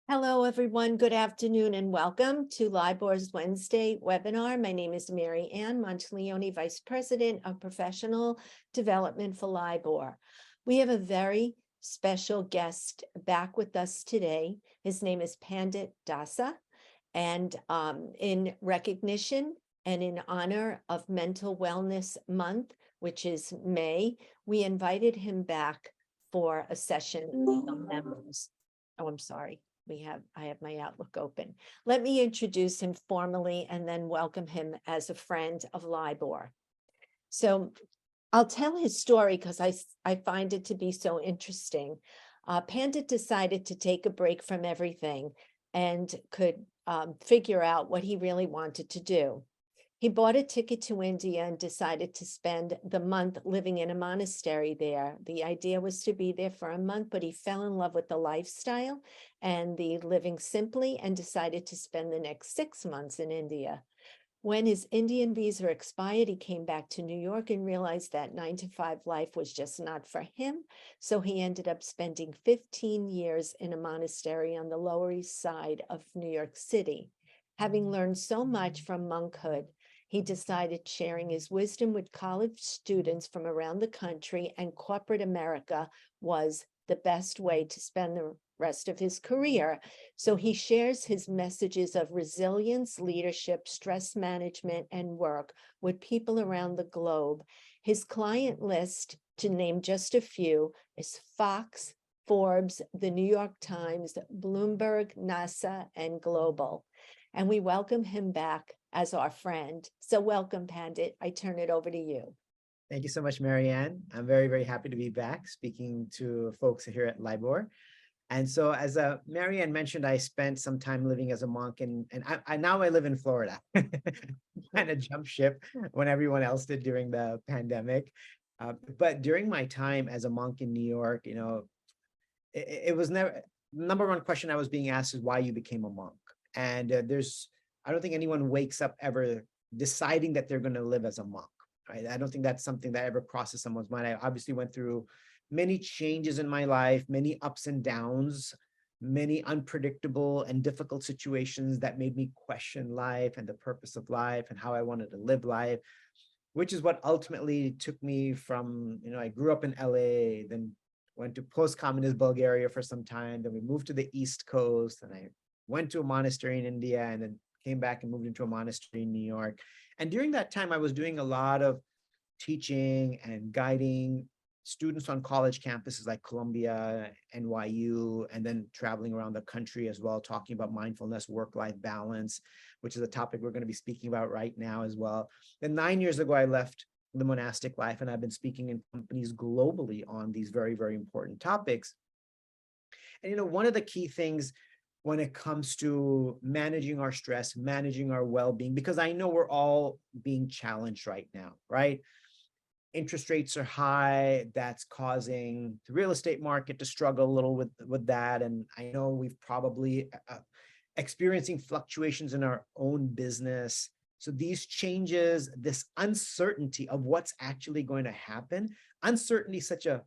Hello, everyone. Good afternoon and welcome to LIBOR's Wednesday webinar. My name is Mary Ann Monteleone, Vice President of Professional Development for LIBOR. We have a very special guest back with us today. His name is Pandit Dasa. And in recognition and in honor of Mental Wellness Month, which is May, we invited him back for a session of members. Oh, I'm sorry. I have my Outlook open. Let me introduce him formally and then welcome him as a friend of LIBOR. So I'll tell his story because I find it to be so interesting. Pandit decided to take a break from everything and could figure out what he really wanted to do. He bought a ticket to India and decided to spend the month living in a monastery there. The idea was to be there for a month, but he fell in love with the lifestyle and the living simply and decided to spend the next 6 months in India. When his Indian visa expired, he came back to New York and realized that 9-to-5 life was just not for him. So he ended up spending 15 years in a monastery on the Lower East Side of New York City. Having learned so much from monkhood, he decided sharing his wisdom with college students from around the country and corporate America was the best way to spend the rest of his career. So he shares his messages of resilience, leadership, stress management, and work with people around the globe. His client list, to name just a few, is Fox, Forbes, the New York Times, Bloomberg, NASA, and Global. And we welcome him back as our friend. So welcome, Pandit. I turn it over to you. Thank you so much, Mary Ann. I'm very, very happy to be back speaking to folks here at LIBOR. And so as Mary Ann mentioned, I spent some time living as a monk and now I live in Florida. Kind of jump ship when everyone else did during the pandemic. But during my time as a monk in New York, it was never, number one question I was being asked is why you became a monk. And I don't think anyone wakes up ever deciding that they're going to live as a monk, right? I don't think that's something that ever crosses someone's mind. I obviously went through many changes in my life, many ups and downs, many unpredictable and difficult situations that made me question life and the purpose of life and how I wanted to live life, which is what ultimately took me from, I grew up in LA, then went to post-communist Bulgaria for some time. Then we moved to the East Coast and I went to a monastery in India and then came back and moved into a monastery in New York. And during that time, I was doing a lot of teaching and guiding students on college campuses like Columbia, NYU, and then traveling around the country as well, talking about mindfulness, work-life balance, which is a topic we're going to be speaking about right now as well. Then 9 years ago, I left the monastic life and I've been speaking in companies globally on these very, very important topics. And, one of the key things when it comes to managing our stress, managing our well-being, because I know we're all being challenged right now, right? Interest rates are high. That's causing the real estate market to struggle a little with that. And I know we've probably experiencing fluctuations in our own business. So these changes, this uncertainty of what's actually going to happen, uncertainty is such a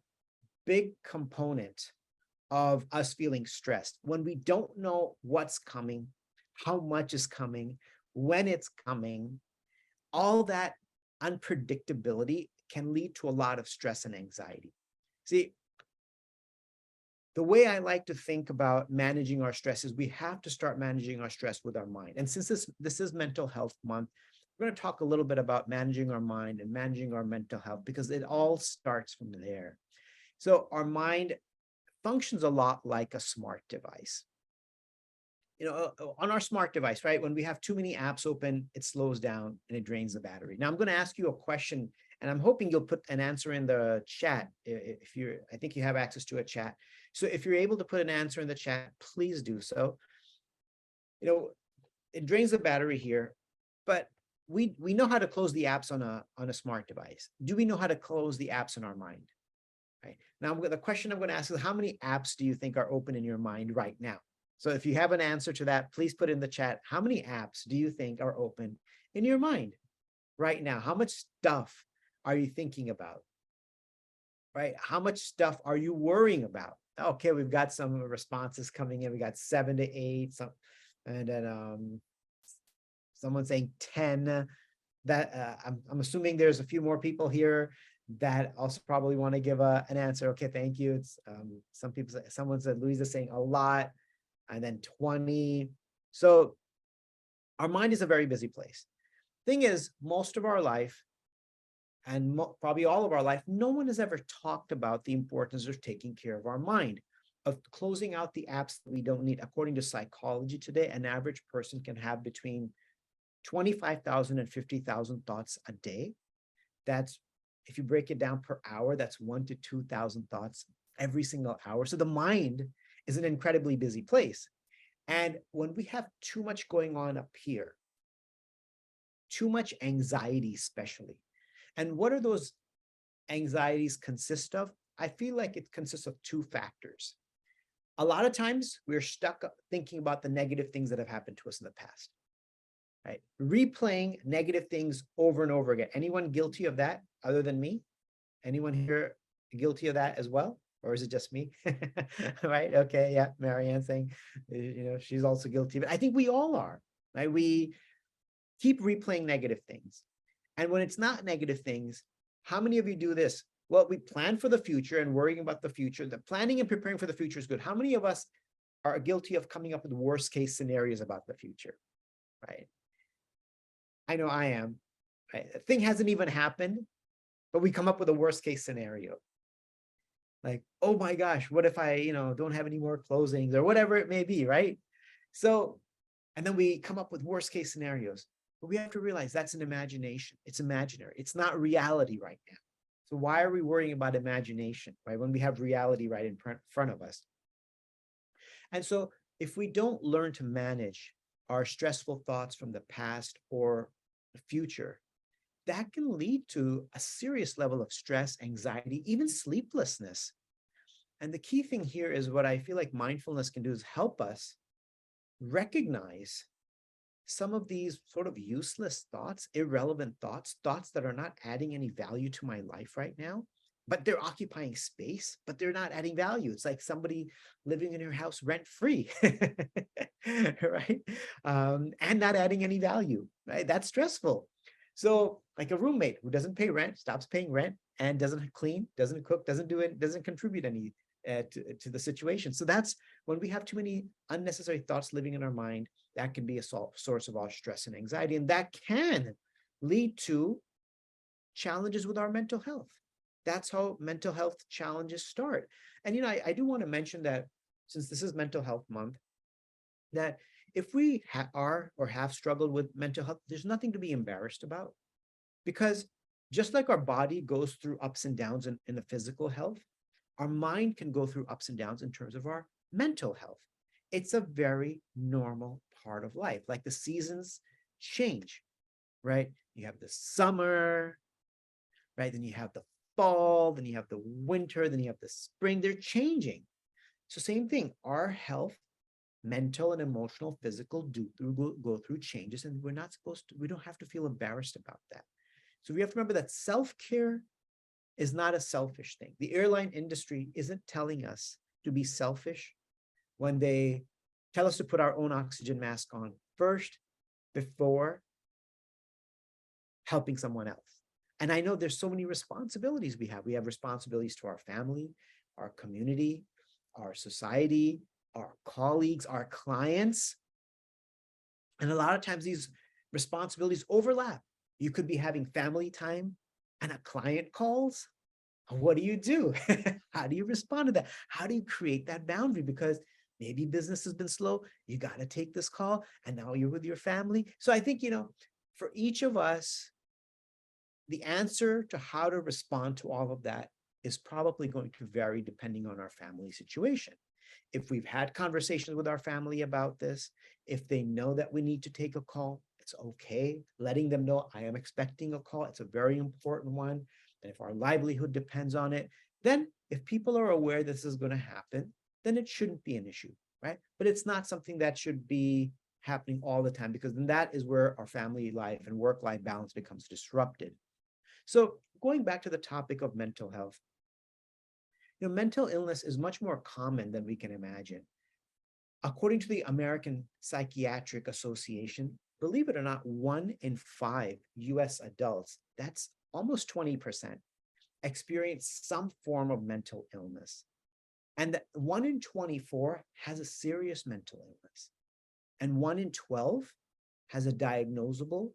big component of us feeling stressed. When we don't know what's coming, how much is coming, when it's coming, all that unpredictability can lead to a lot of stress and anxiety. See, the way I like to think about managing our stress is we have to start managing our stress with our mind. And since this is Mental Health Month, we're going to talk a little bit about managing our mind and managing our mental health because it all starts from there. So our mind functions a lot like a smart device. On our smart device, right? When we have too many apps open, it slows down and it drains the battery. Now I'm going to ask you a question and I'm hoping you'll put an answer in the chat. I think you have access to a chat. So if you're able to put an answer in the chat, please do so. It drains the battery here, but we know how to close the apps on a smart device. Do we know how to close the apps in our mind? Right. Now, the question I'm going to ask is how many apps do you think are open in your mind right now? So if you have an answer to that, please put in the chat. How many apps do you think are open in your mind right now? How much stuff are you thinking about? Right? How much stuff are you worrying about? okay, we've got some responses coming in. We got 7 to 8, some, and then someone saying 10. That I'm assuming there's a few more people here that also probably want to give an answer. Okay, thank you. It's some people, someone said Louisa saying a lot, and then 20. So our mind is a very busy place. Thing is, most of our life, and probably all of our life, no one has ever talked about the importance of taking care of our mind, of closing out the apps that we don't need. According to psychology today, an average person can have between 25,000 and 50,000 thoughts a day. That's, if you break it down per hour, that's 1,000 to 2,000 thoughts every single hour. So the mind is an incredibly busy place. And when we have too much going on up here, too much anxiety, especially. And what are those anxieties consist of? I feel like it consists of two factors. A lot of times we're stuck thinking about the negative things that have happened to us in the past, right? Replaying negative things over and over again. Anyone guilty of that other than me? Anyone here guilty of that as well? Or is it just me? Right? Okay. Yeah. Marianne saying, she's also guilty. But I think we all are, right? We keep replaying negative things. And when it's not negative things, how many of you do this? Well, we plan for the future and worrying about the future. The planning and preparing for the future is good. How many of us are guilty of coming up with worst case scenarios about the future, right? I know I am. Right? The thing hasn't even happened, but we come up with a worst case scenario. Like, oh my gosh, what if I, don't have any more closings or whatever it may be, right? So, and then we come up with worst case scenarios. But we have to realize that's an imagination. It's imaginary. It's not reality right now. So why are we worrying about imagination, right? When we have reality right in front of us. And so if we don't learn to manage our stressful thoughts from the past or the future, that can lead to a serious level of stress, anxiety, even sleeplessness. And the key thing here is what I feel like mindfulness can do is help us recognize some of these sort of useless thoughts, irrelevant thoughts, thoughts that are not adding any value to my life right now, but they're occupying space, but they're not adding value. It's like somebody living in your house rent-free, right? And not adding any value, right? That's stressful. So like a roommate who doesn't pay rent, stops paying rent, and doesn't clean, doesn't cook, doesn't do it, doesn't contribute any to the situation. So that's when we have too many unnecessary thoughts living in our mind, that can be a source of our stress and anxiety. And that can lead to challenges with our mental health. That's how mental health challenges start. And, I do want to mention that since this is Mental Health Month, that if we are or have struggled with mental health, there's nothing to be embarrassed about. Because just like our body goes through ups and downs in the physical health, our mind can go through ups and downs in terms of our mental health. It's a very normal part of life. Like the seasons change, right? You have the summer, right? Then you have the fall, then you have the winter, then you have the spring. They're changing. So same thing, our health, mental and emotional, physical, go through changes, and we don't have to feel embarrassed about that. So we have to remember that self-care is not a selfish thing. The airline industry isn't telling us to be selfish when they tell us to put our own oxygen mask on first before helping someone else. And I know there's so many responsibilities we have. We have responsibilities to our family, our community, our society, our colleagues, our clients. And a lot of times these responsibilities overlap. You could be having family time and a client calls. What do you do? How do you respond to that? How do you create that boundary? Because maybe business has been slow. You got to take this call and now you're with your family. So I think, for each of us, the answer to how to respond to all of that is probably going to vary depending on our family situation. If we've had conversations with our family about this, if they know that we need to take a call, it's okay. Letting them know I am expecting a call. It's a very important one. And if our livelihood depends on it, then if people are aware this is going to happen, then it shouldn't be an issue, right? But it's not something that should be happening all the time, because then that is where our family life and work-life balance becomes disrupted. So going back to the topic of mental health, Mental illness is much more common than we can imagine. According to the American Psychiatric Association, believe it or not, 1 in 5 US adults, that's almost 20%, experience some form of mental illness. And that 1 in 24 has a serious mental illness. And 1 in 12 has a diagnosable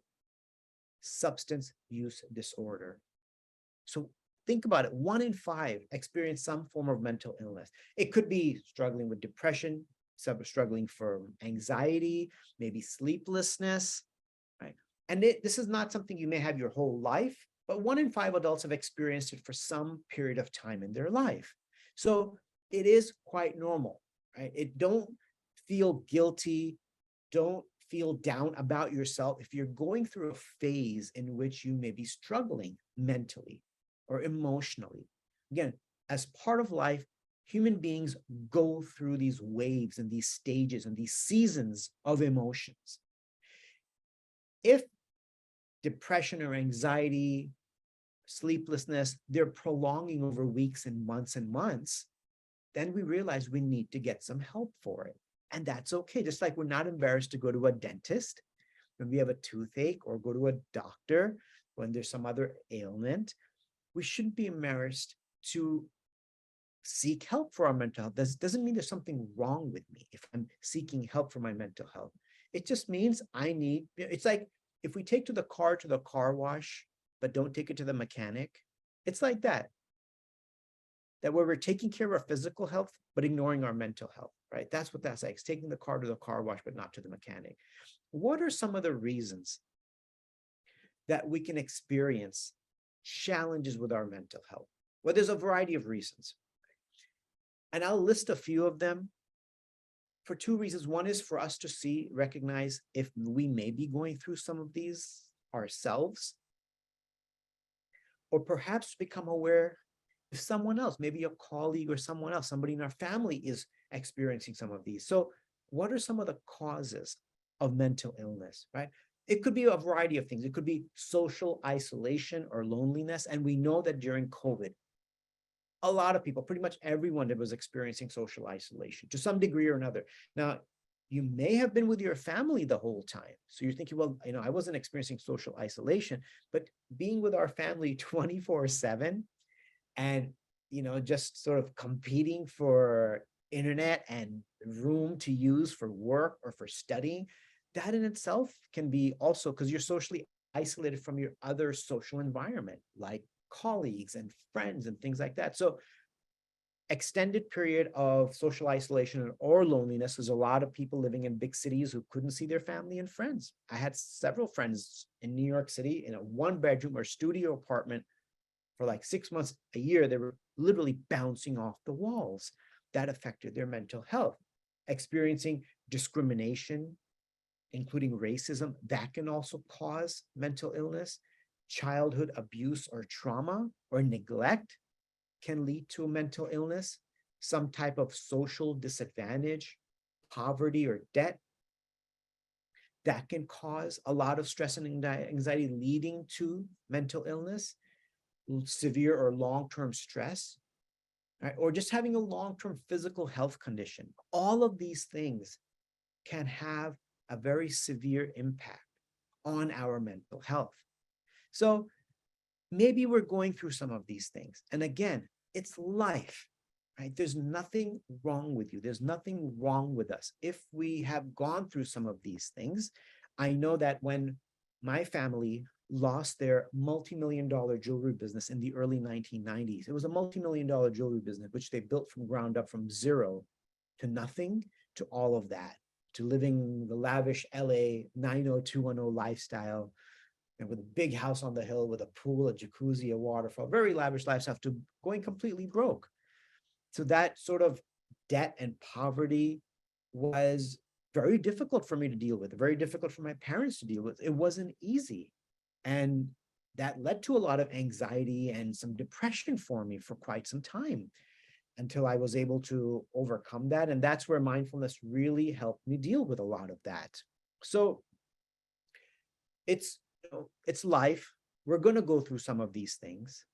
substance use disorder. So think about it, 1 in 5 experience some form of mental illness. It could be struggling with depression, struggling from anxiety, maybe sleeplessness, right? And this is not something you may have your whole life, but 1 in 5 adults have experienced it for some period of time in their life. So it is quite normal, right? Don't feel guilty, don't feel down about yourself if you're going through a phase in which you may be struggling mentally or emotionally. Again, as part of life, human beings go through these waves and these stages and these seasons of emotions. If depression or anxiety, sleeplessness, they're prolonging over weeks and months, then we realize we need to get some help for it. And that's okay. Just like we're not embarrassed to go to a dentist when we have a toothache or go to a doctor when there's some other ailment, we shouldn't be embarrassed to seek help for our mental health. That doesn't mean there's something wrong with me if I'm seeking help for my mental health. It just means it's like if we take the car to the car wash, but don't take it to the mechanic, it's like that where we're taking care of our physical health, but ignoring our mental health, right? That's what that's like. It's taking the car to the car wash, but not to the mechanic. What are some of the reasons that we can experience challenges with our mental health? Well, there's a variety of reasons. And I'll list a few of them for 2 reasons. One is for us to recognize if we may be going through some of these ourselves, or perhaps become aware if someone else, maybe a colleague or someone else, somebody in our family is experiencing some of these. So what are some of the causes of mental illness, right? It could be a variety of things. It could be social isolation or loneliness. And we know that during COVID, a lot of people, pretty much everyone that was experiencing social isolation to some degree or another. Now, you may have been with your family the whole time. So you're thinking, well, I wasn't experiencing social isolation, but being with our family 24/7 and, just sort of competing for internet and room to use for work or for studying, that in itself can be also because you're socially isolated from your other social environment, like colleagues and friends and things like that. So extended period of social isolation or loneliness is a lot of people living in big cities who couldn't see their family and friends. I had several friends in New York City in a 1-bedroom or studio apartment for like 6 months, a year. They were literally bouncing off the walls. That affected their mental health. Experiencing discrimination, including racism, that can also cause mental illness. Childhood abuse or trauma or neglect can lead to mental illness. Some type of social disadvantage, poverty or debt, that can cause a lot of stress and anxiety leading to mental illness. Severe or long-term stress, right? Or just having a long-term physical health condition. All of these things can have a very severe impact on our mental health. So maybe we're going through some of these things. And again, it's life, right? There's nothing wrong with you. There's nothing wrong with us. If we have gone through some of these things, I know that when my family lost their multi-million-dollar jewelry business in the early 1990s. It was a multi-million-dollar jewelry business, which they built from ground up, from zero to nothing to all of that, to living the lavish LA 90210 lifestyle, and with a big house on the hill with a pool, a jacuzzi, a waterfall, very lavish lifestyle, to going completely broke. So that sort of debt and poverty was very difficult for me to deal with, very difficult for my parents to deal with. It wasn't easy. And that led to a lot of anxiety and some depression for me for quite some time until I was able to overcome that. And that's where mindfulness really helped me deal with a lot of that. So it's life. We're going to go through some of these things.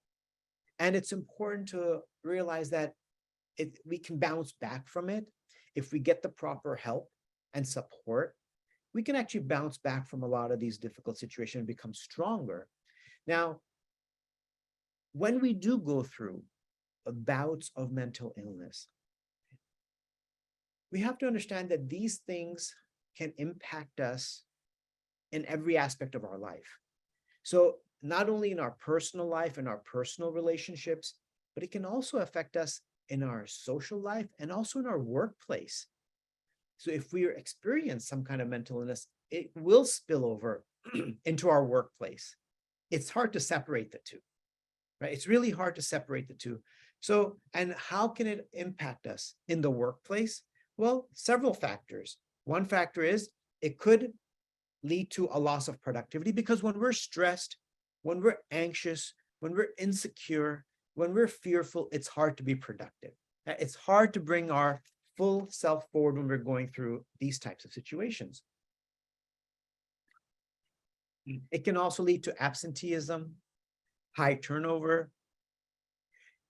And it's important to realize that we can bounce back from it. If we get the proper help and support, we can actually bounce back from a lot of these difficult situations and become stronger. Now, when we do go through bouts of mental illness, we have to understand that these things can impact us in every aspect of our life. So not only in our personal life and our personal relationships, but it can also affect us in our social life and also in our workplace. So if we experience some kind of mental illness, it will spill over into our workplace. It's hard to separate the two, right? It's really hard to separate the two. So, and how can it impact us in the workplace? Well, several factors. One factor is it could lead to a loss of productivity, because when we're stressed, when we're anxious, when we're insecure, when we're fearful, it's hard to be productive. It's hard to bring our full self forward when we're going through these types of situations. It can also lead to absenteeism, high turnover,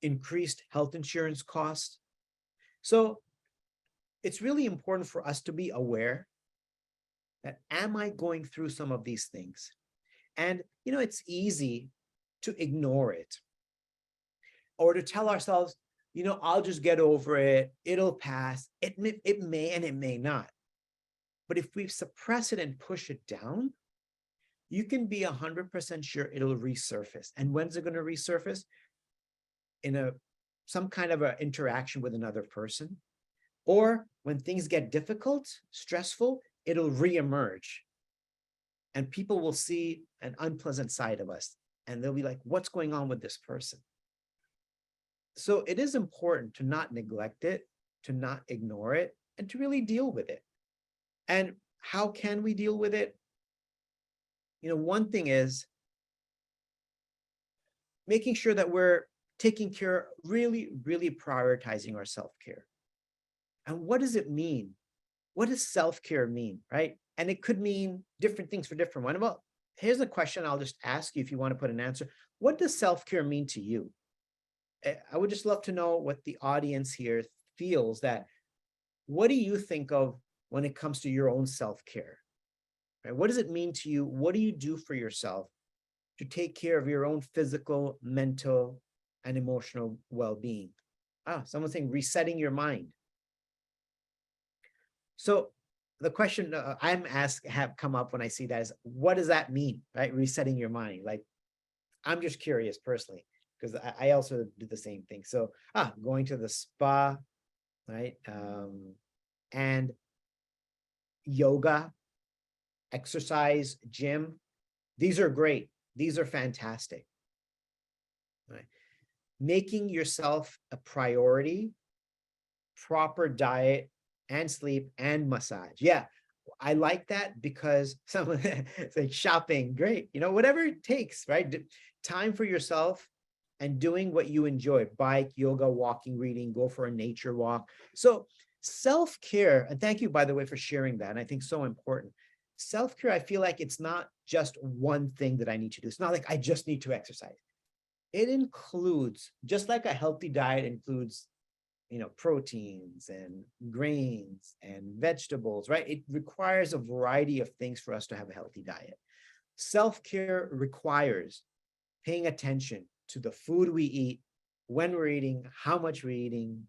increased health insurance costs. So it's really important for us to be aware that, am I going through some of these things? And, it's easy to ignore it or to tell ourselves, I'll just get over it. It'll pass. It may and it may not. But if we suppress it and push it down, you can be 100% sure it'll resurface. And when's it going to resurface? In some kind of an interaction with another person, or when things get difficult, stressful, it'll reemerge. And people will see an unpleasant side of us, and they'll be like, what's going on with this person? So it is important to not neglect it, to not ignore it, and to really deal with it. And how can we deal with it? One thing is making sure that we're taking care, really, really prioritizing our self-care. And what does it mean? What does self-care mean, right? And it could mean different things for different ones. Well, here's a question I'll just ask you if you want to put an answer. What does self-care mean to you? I would just love to know what the audience here feels. That, what do you think of when it comes to your own self-care? Right? What does it mean to you? What do you do for yourself to take care of your own physical, mental, and emotional well-being? Someone's saying resetting your mind. So the question have come up when I see that is, what does that mean, right? Resetting your mind. Like, I'm just curious personally, because I also do the same thing. So, going to the spa, right? And yoga, exercise, gym. These are great. These are fantastic. Right? Making yourself a priority, proper diet and sleep and massage. Yeah, I like that, because someone it's like shopping, great. Whatever it takes, right? Time for yourself and doing what you enjoy: bike, yoga, walking, reading, go for a nature walk. So self-care, and thank you, by the way, for sharing that. And I think so important. Self-care, I feel like it's not just one thing that I need to do. It's not like I just need to exercise. It includes, just like a healthy diet includes, proteins and grains and vegetables, right? It requires a variety of things for us to have a healthy diet. Self-care requires paying attention to the food we eat, when we're eating, how much we're eating,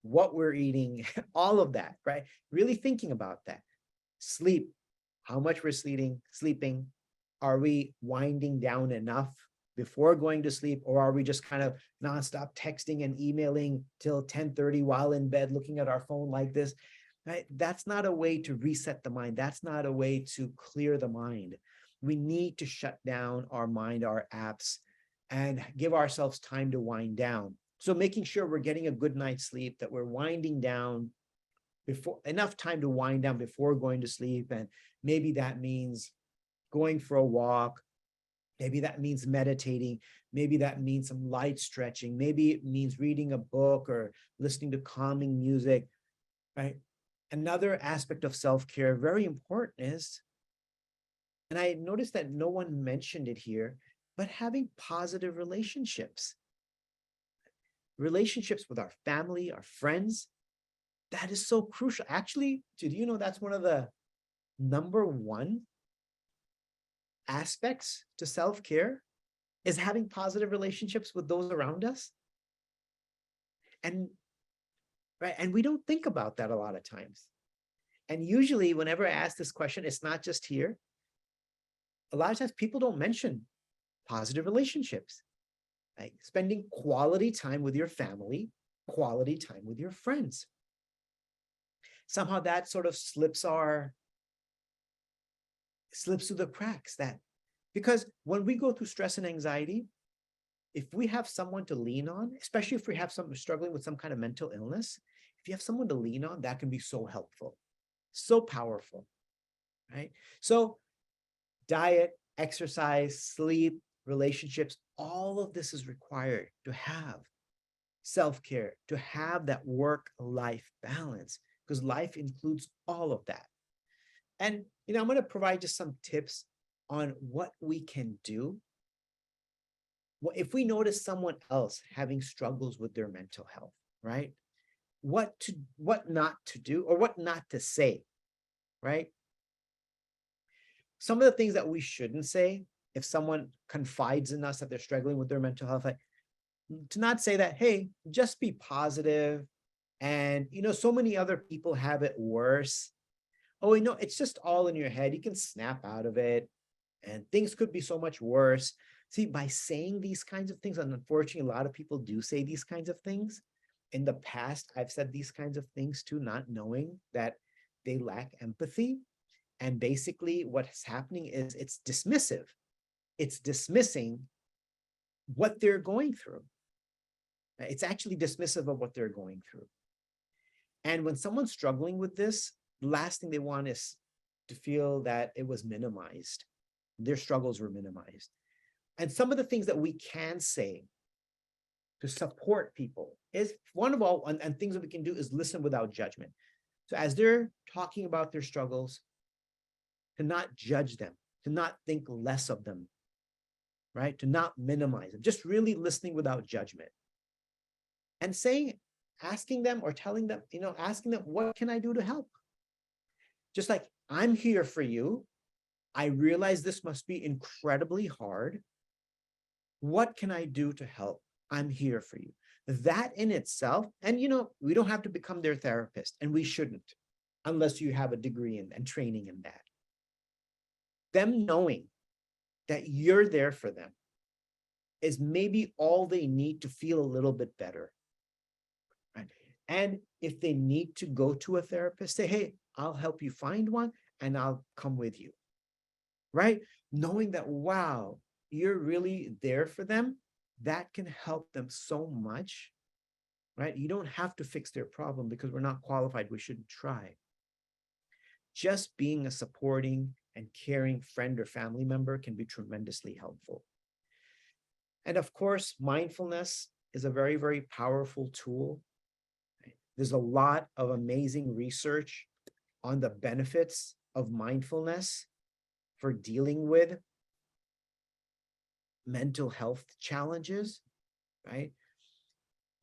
what we're eating, all of that, right? Really thinking about that. Sleep, how much we're sleeping. Are we winding down enough before going to sleep, or are we just kind of nonstop texting and emailing till 10:30 while in bed, looking at our phone like this? Right? That's not a way to reset the mind. That's not a way to clear the mind. We need to shut down our mind, our apps, and give ourselves time to wind down. So making sure we're getting a good night's sleep, that we're winding down before, enough time to wind down before going to sleep. And maybe that means going for a walk. Maybe that means meditating. Maybe that means some light stretching. Maybe it means reading a book or listening to calming music, right? Another aspect of self-care, very important, is, and I noticed that no one mentioned it here, but having positive relationships, relationships with our family, our friends, that is so crucial. Actually, did you know that's one of the number one aspects to self-care is having positive relationships with those around us? And right, and we don't think about that a lot of times. And usually, whenever I ask this question, it's not just here. A lot of times people don't mention positive relationships, like spending quality time with your family, quality time with your friends. Somehow that sort of slips through the cracks, that because when we go through stress and anxiety, if we have someone to lean on, especially if we have someone struggling with some kind of mental illness, if you have someone to lean on, that can be so helpful, so powerful, right? So diet, exercise, sleep, relationships, all of this is required to have self-care, to have that work-life balance, because life includes all of that. And, I'm going to provide just some tips on what we can do. Well, if we notice someone else having struggles with their mental health, right? What not to do or what not to say, right? Some of the things that we shouldn't say if someone confides in us that they're struggling with their mental health, like, to not say that, hey, just be positive. And, so many other people have it worse. Oh, it's just all in your head. You can snap out of it and things could be so much worse. See, by saying these kinds of things, and unfortunately, a lot of people do say these kinds of things. In the past, I've said these kinds of things too, not knowing that they lack empathy. And basically what's happening is it's dismissive. It's dismissing what they're going through. It's actually dismissive of what they're going through. And when someone's struggling with this, the last thing they want is to feel that it was minimized. Their struggles were minimized. And some of the things that we can say to support people is, one of all, and things that we can do is listen without judgment. So as they're talking about their struggles, to not judge them, to not think less of them, right? To not minimize them, just really listening without judgment. And asking them or telling them, asking them, what can I do to help? Just like, I'm here for you. I realize this must be incredibly hard. What can I do to help? I'm here for you. That in itself, and we don't have to become their therapist, and we shouldn't, unless you have a degree and training in that. Them knowing that you're there for them is maybe all they need to feel a little bit better. Right? And if they need to go to a therapist, say, hey, I'll help you find one and I'll come with you. Right? Knowing that, wow, you're really there for them, that can help them so much. Right? You don't have to fix their problem because we're not qualified. We shouldn't try. Just being a supporting and caring friend or family member can be tremendously helpful. And of course, mindfulness is a very, very powerful tool. There's a lot of amazing research on the benefits of mindfulness for dealing with mental health challenges, right?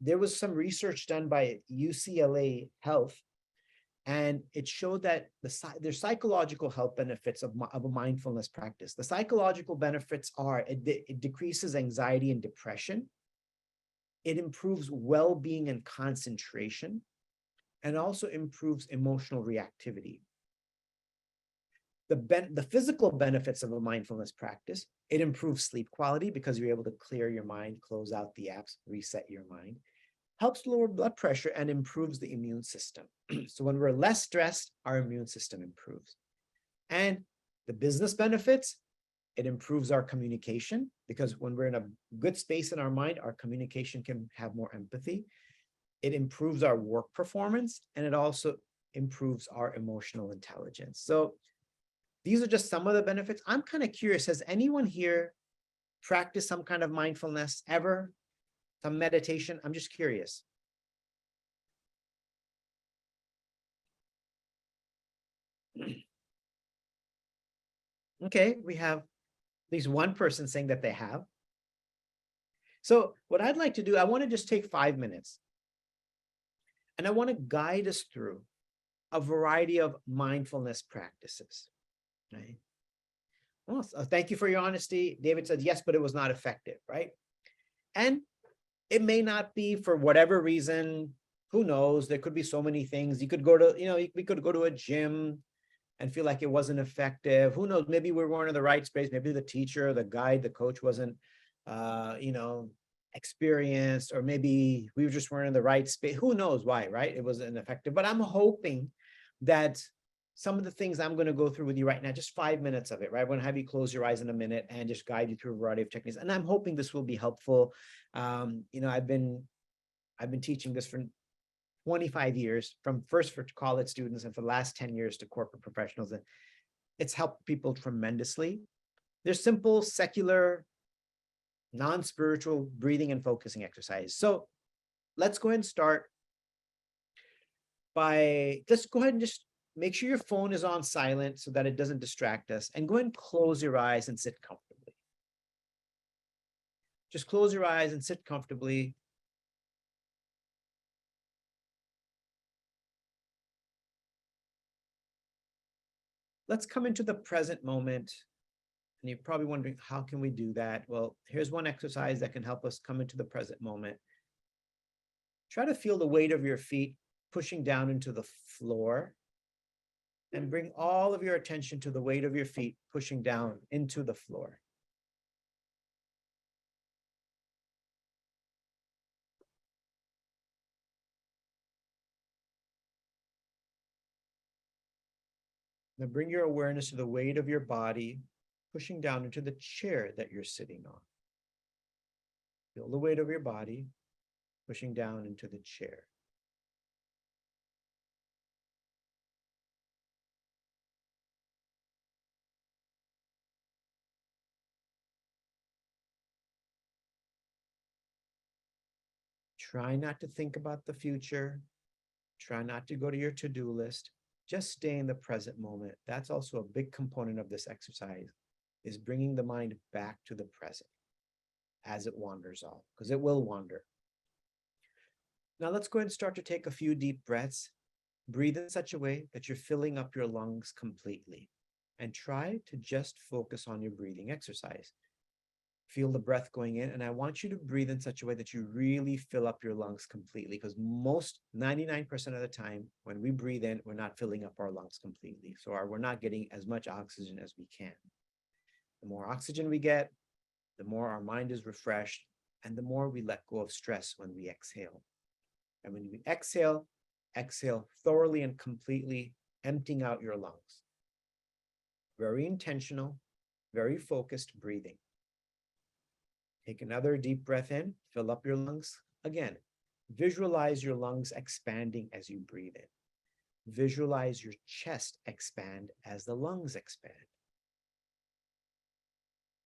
There was some research done by UCLA Health, and it showed that there's psychological health benefits of a mindfulness practice. The psychological benefits are it decreases anxiety and depression. It improves well-being and concentration, and also improves emotional reactivity. The physical benefits of a mindfulness practice, it improves sleep quality because you're able to clear your mind, close out the apps, reset your mind. Helps lower blood pressure and improves the immune system. So when we're less stressed, our immune system improves. And the business benefits, it improves our communication because when we're in a good space in our mind, our communication can have more empathy. It improves our work performance, and it also improves our emotional intelligence. So these are just some of the benefits. I'm kind of curious, has anyone here practiced some kind of mindfulness ever? Some meditation? I'm just curious. Okay, we have least one person saying that they have. So what I'd like to do, I want to just take 5 minutes and I want to guide us through a variety of mindfulness practices. Right? Well, so thank you for your honesty. David said, yes, but it was not effective, right? And it may not be for whatever reason. Who knows? There could be so many things. You could go to, we could go to a gym and feel like it wasn't effective. Who knows? Maybe we weren't in the right space. Maybe the teacher, the guide, the coach wasn't, experienced, or maybe we just weren't in the right space. Who knows why, right? It wasn't effective. But I'm hoping that some of the things I'm going to go through with you right now, just 5 minutes of it, right? I'm going to have you close your eyes in a minute and just guide you through a variety of techniques. And I'm hoping this will be helpful. I've been teaching this for 25 years, from first for college students and for the last 10 years to corporate professionals. And it's helped people tremendously. They're simple, secular, non-spiritual breathing and focusing exercise. So let's go ahead and start by, let's go ahead and just make sure your phone is on silent so that it doesn't distract us, and go ahead and close your eyes and sit comfortably. Just close your eyes and sit comfortably. Let's come into the present moment. And you're probably wondering, how can we do that? Well, here's one exercise that can help us come into the present moment. Try to feel the weight of your feet pushing down into the floor, and bring all of your attention to the weight of your feet pushing down into the floor. Now bring your awareness to the weight of your body pushing down into the chair that you're sitting on. Feel the weight of your body pushing down into the chair. Try not to think about the future. Try not to go to your to-do list. Just stay in the present moment. That's also a big component of this exercise, is bringing the mind back to the present as it wanders off, because it will wander. Now let's go ahead and start to take a few deep breaths. Breathe in such a way that you're filling up your lungs completely, and try to just focus on your breathing exercise. Feel the breath going in, and I want you to breathe in such a way that you really fill up your lungs completely, because 99% of the time when we breathe in, we're not filling up our lungs completely. So we're not getting as much oxygen as we can. The more oxygen we get, the more our mind is refreshed, and the more we let go of stress when we exhale. And when you exhale, exhale thoroughly and completely, emptying out your lungs. Very intentional, very focused breathing. Take another deep breath in, fill up your lungs. Again, visualize your lungs expanding as you breathe in. Visualize your chest expand as the lungs expand.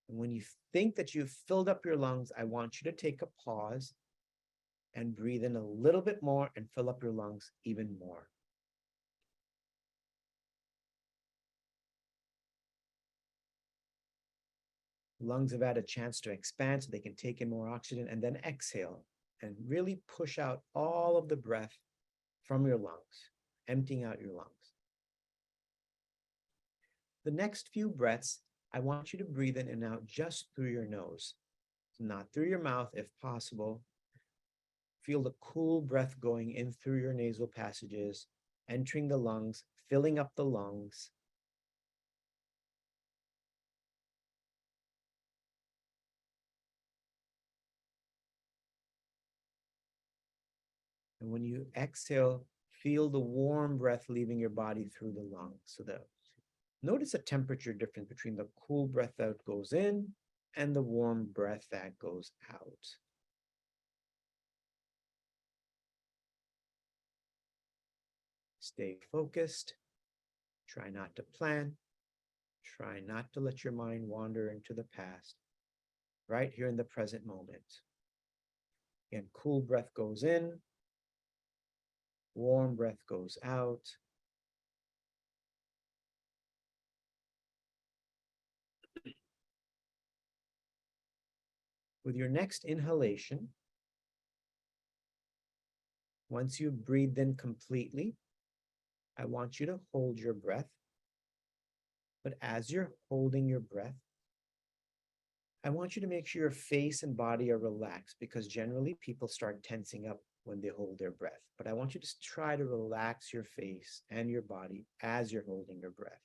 And when you think that you've filled up your lungs, I want you to take a pause and breathe in a little bit more and fill up your lungs even more. Lungs have had a chance to expand so they can take in more oxygen, and then exhale and really push out all of the breath from your lungs, emptying out your lungs. The next few breaths, I want you to breathe in and out just through your nose, not through your mouth if possible. Feel the cool breath going in through your nasal passages, entering the lungs, filling up the lungs. And when you exhale, feel the warm breath leaving your body through the lungs. So notice a temperature difference between the cool breath that goes in and the warm breath that goes out. Stay focused. Try not to plan. Try not to let your mind wander into the past. Right here in the present moment. Again, cool breath goes in. Warm breath goes out. With your next inhalation, once you've breathed in completely, I want you to hold your breath. But as you're holding your breath, I want you to make sure your face and body are relaxed, because generally people start tensing up when they hold their breath. But I want you to try to relax your face and your body as you're holding your breath.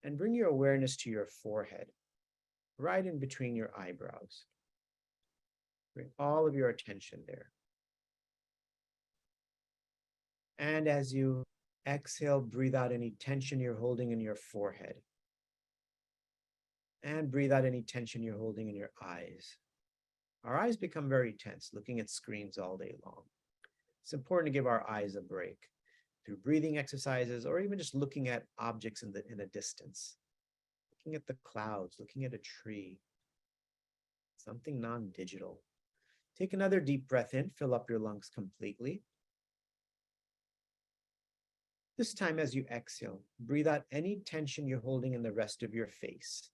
And bring your awareness to your forehead, right in between your eyebrows. Bring all of your attention there. And as you exhale, breathe out any tension you're holding in your forehead. And breathe out any tension you're holding in your eyes. Our eyes become very tense looking at screens all day long. It's important to give our eyes a break through breathing exercises, or even just looking at objects in the distance. Looking at the clouds, looking at a tree, something non-digital. Take another deep breath in, fill up your lungs completely. This time as you exhale, breathe out any tension you're holding in the rest of your face.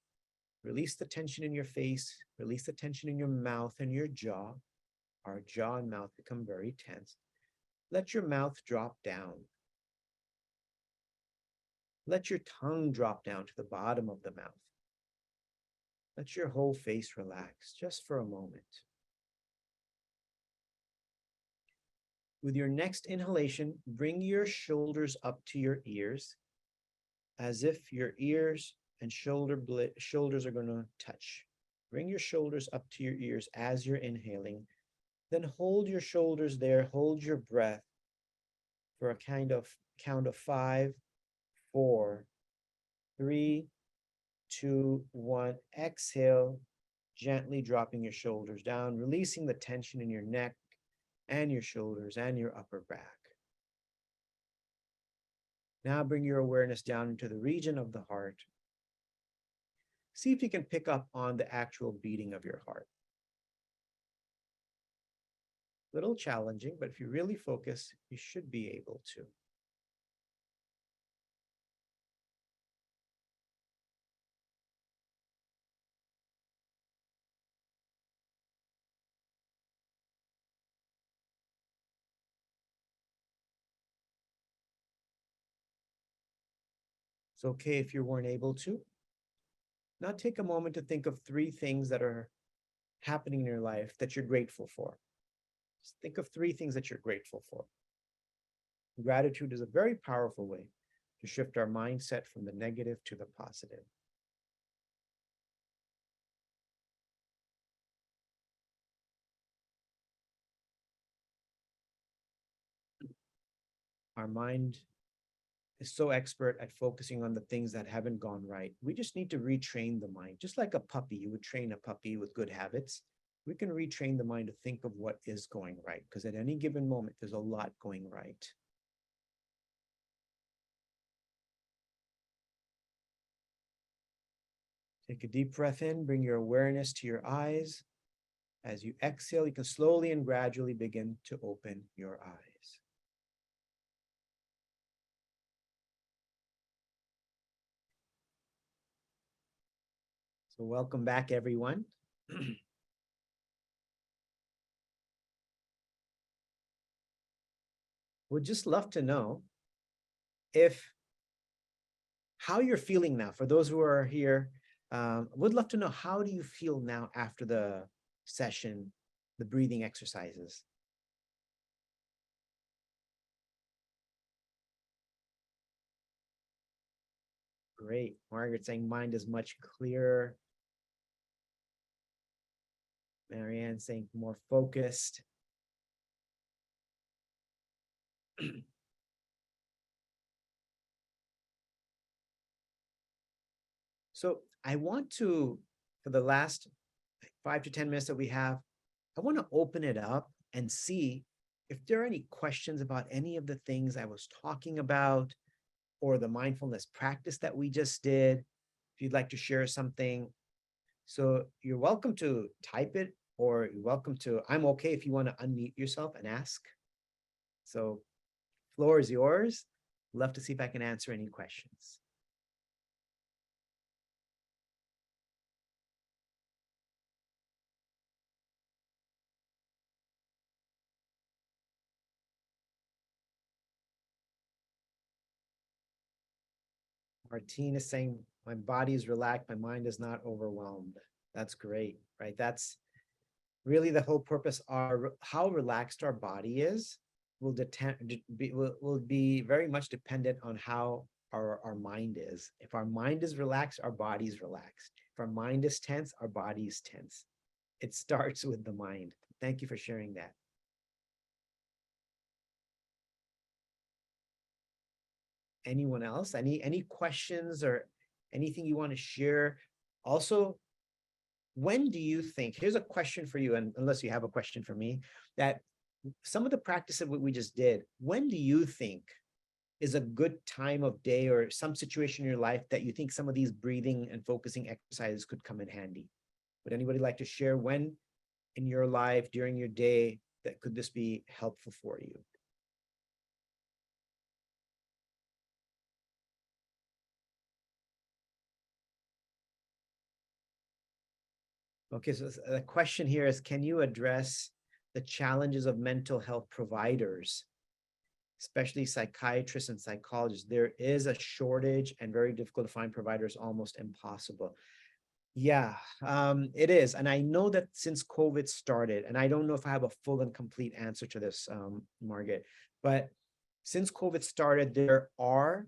Release the tension in your face, release the tension in your mouth and your jaw. Our jaw and mouth become very tense. Let your mouth drop down. Let your tongue drop down to the bottom of the mouth. Let your whole face relax just for a moment. With your next inhalation, bring your shoulders up to your ears, as if your ears and shoulders are going to touch. Bring your shoulders up to your ears as you're inhaling. Then hold your shoulders there, hold your breath for a kind of count of 5, 4, 3, 2, 1. Exhale, gently dropping your shoulders down, releasing the tension in your neck and your shoulders and your upper back. Now bring your awareness down into the region of the heart. See if you can pick up on the actual beating of your heart. A little challenging, but if you really focus, you should be able to. It's okay if you weren't able to. Now take a moment to think of 3 things that are happening in your life that you're grateful for. Just think of 3 things that you're grateful for. Gratitude is a very powerful way to shift our mindset from the negative to the positive. Our mind is so expert at focusing on the things that haven't gone right. We just need to retrain the mind. Just like a puppy, you would train a puppy with good habits. We can retrain the mind to think of what is going right, because at any given moment, there's a lot going right. Take a deep breath in, bring your awareness to your eyes. As you exhale, you can slowly and gradually begin to open your eyes. So welcome back, everyone. Would just love to know how you're feeling now. For those who are here, would love to know, how do you feel now after the session, the breathing exercises? Great. Margaret saying mind is much clearer. Marianne saying more focused. So I want to, for the last 5 to 10 minutes that we have, I want to open it up and see if there are any questions about any of the things I was talking about, or the mindfulness practice that we just did. If you'd like to share something, so you're welcome to type it, or you're welcome to, I'm okay if you want to unmute yourself and ask. So floor is yours. Love to see if I can answer any questions. Martine is saying, my body is relaxed, my mind is not overwhelmed. That's great, right? That's really the whole purpose. How relaxed our body is will be very much dependent on how our mind is. If our mind is relaxed, our body is relaxed. If our mind is tense, our body is tense. It starts with the mind. Thank you for sharing that. Anyone else? Any questions or anything you want to share? Also, when do you think, here's a question for you, and unless you have a question for me, that some of the practice of what we just did, when do you think is a good time of day or some situation in your life that you think some of these breathing and focusing exercises could come in handy? Would anybody like to share when in your life during your day that could this be helpful for you? Okay, so the question here is, can you address the challenges of mental health providers, especially psychiatrists and psychologists? There is a shortage and very difficult to find providers, almost impossible. Yeah, it is. And I know that since COVID started, and I don't know if I have a full and complete answer to this, Margaret, but since COVID started, there are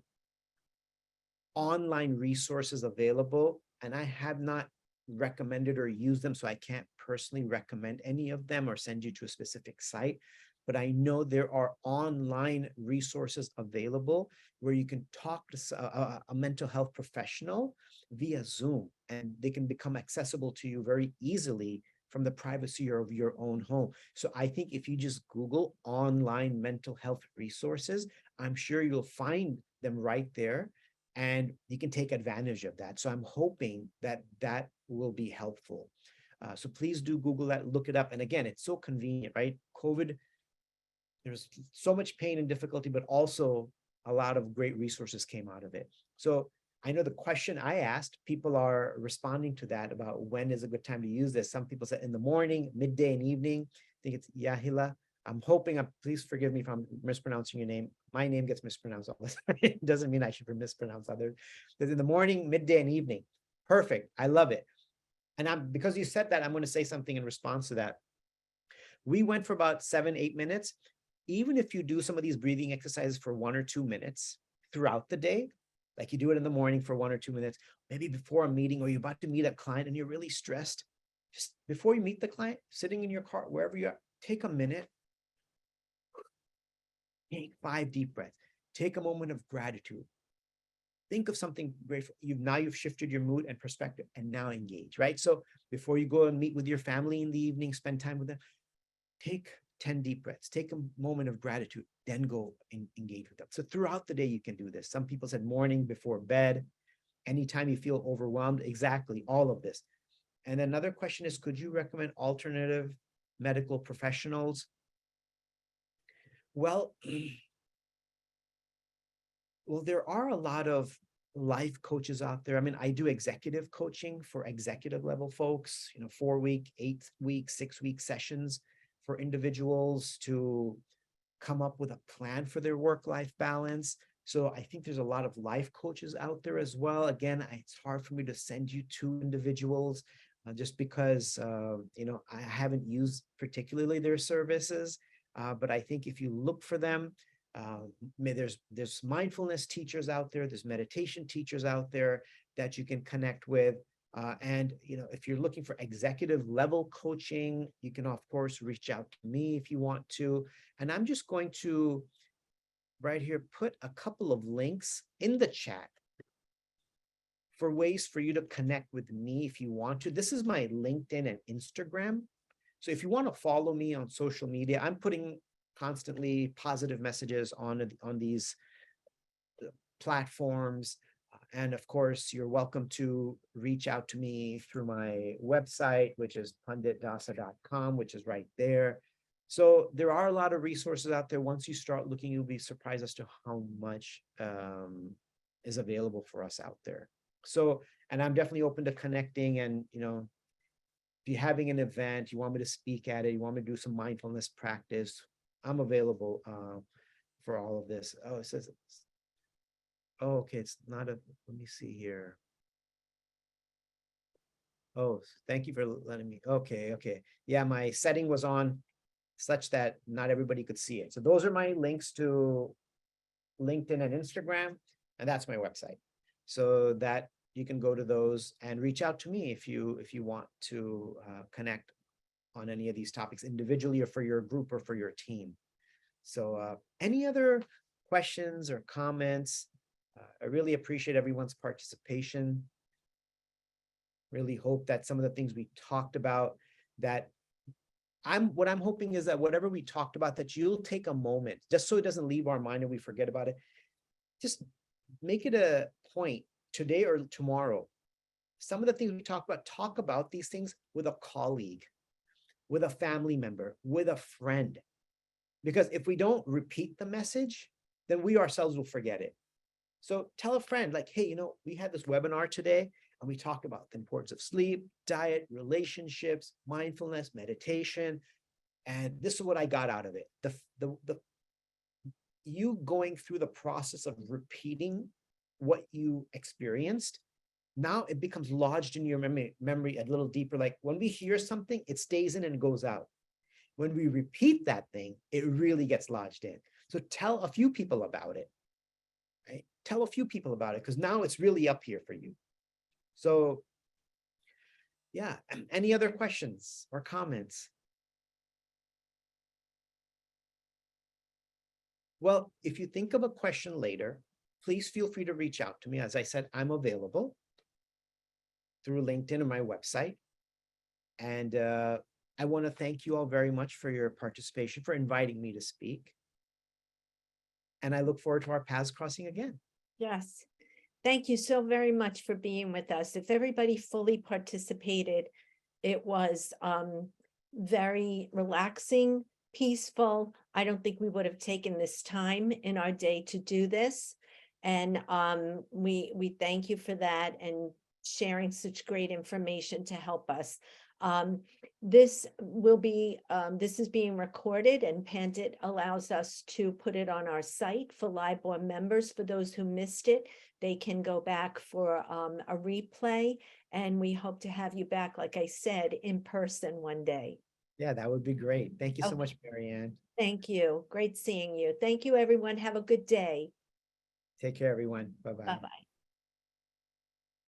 online resources available, and I have not recommended or used them, so I can't personally recommend any of them or send you to a specific site. But I know there are online resources available where you can talk to a mental health professional via Zoom, and they can become accessible to you very easily from the privacy of your own home. So I think if you just Google online mental health resources, I'm sure you'll find them right there, and you can take advantage of that. So I'm hoping that that will be helpful. So please do Google that, look it up. And again, it's so convenient, right? COVID, there's so much pain and difficulty, but also a lot of great resources came out of it. So I know the question I asked, people are responding to that about when is a good time to use this. Some people said in the morning, midday, and evening. I think it's Yahila. I'm hoping, please forgive me if I'm mispronouncing your name. My name gets mispronounced all the time. It doesn't mean I should mispronounce others. But in the morning, midday, and evening. Perfect. I love it. And because you said that, I'm going to say something in response to that. We went for about 7-8 minutes. Even if you do some of these breathing exercises for 1 or 2 minutes throughout the day, like you do it in the morning for 1 or 2 minutes, maybe before a meeting or you're about to meet a client and you're really stressed, just before you meet the client, sitting in your car, wherever you are, take a minute, take 5 deep breaths, take a moment of gratitude. Think of something grateful. You've shifted your mood and perspective, and now engage, right? So before you go and meet with your family in the evening, spend time with them, take 10 deep breaths, take a moment of gratitude, then go and engage with them. So throughout the day, you can do this. Some people said morning, before bed, anytime you feel overwhelmed, exactly, all of this. And another question is, could you recommend alternative medical professionals? Well, there are a lot of life coaches out there. I mean, I do executive coaching for executive level folks, 4-week, 8-week, 6-week sessions for individuals to come up with a plan for their work-life balance. So I think there's a lot of life coaches out there as well. Again, it's hard for me to send you to individuals just because, I haven't used particularly their services. But I think if you look for them, there's mindfulness teachers out there, there's meditation teachers out there that you can connect with. And if you're looking for executive level coaching, you can of course reach out to me if you want to. And I'm just going to right here put a couple of links in the chat for ways for you to connect with me if you want to. This is my LinkedIn and Instagram. So if you want to follow me on social media, I'm putting constantly positive messages on these platforms. And of course, you're welcome to reach out to me through my website, which is panditdasa.com, which is right there. So there are a lot of resources out there. Once you start looking, you'll be surprised as to how much is available for us out there. So, and I'm definitely open to connecting. And, if you're having an event, you want me to speak at it, you want me to do some mindfulness practice, I'm available for all of this. Oh, it says, Oh, okay, it's not a, let me see here. Oh, thank you for letting me, okay. Yeah, my setting was on such that not everybody could see it. So those are my links to LinkedIn and Instagram, and that's my website. So that you can go to those and reach out to me if you want to connect on any of these topics individually or for your group or for your team. So any other questions or comments? I really appreciate everyone's participation. Really hope that some of the things we talked about, that what I'm hoping is that whatever we talked about, that you'll take a moment, just so it doesn't leave our mind and we forget about it. Just make it a point today or tomorrow. Some of the things we talk about these things with a colleague, with a family member, with a friend. Because if we don't repeat the message, then we ourselves will forget it. So tell a friend, like, hey, we had this webinar today and we talked about the importance of sleep, diet, relationships, mindfulness, meditation. And this is what I got out of it. You going through the process of repeating what you experienced, now it becomes lodged in your memory a little deeper. Like when we hear something, it stays in and goes out. When we repeat that thing, it really gets lodged in. So tell a few people about it, right? Tell a few people about it, because now it's really up here for you. So yeah, any other questions or comments? Well, if you think of a question later, please feel free to reach out to me. As I said, I'm available through LinkedIn or my website. And I want to thank you all very much for your participation, for inviting me to speak. And I look forward to our paths crossing again. Yes. Thank you so very much for being with us. If everybody fully participated, it was very relaxing, peaceful. I don't think we would have taken this time in our day to do this. And we thank you for that and sharing such great information to help us. This is being recorded, and Pandit allows us to put it on our site for LIBOR members. For those who missed it, they can go back for a replay, and we hope to have you back, like I said, in person one day. Yeah, that would be great. Thank you so Okay. much, Marianne. Thank you. Great seeing you. Thank you, everyone. Have a good day. Take care, everyone. Bye-bye. Bye-bye.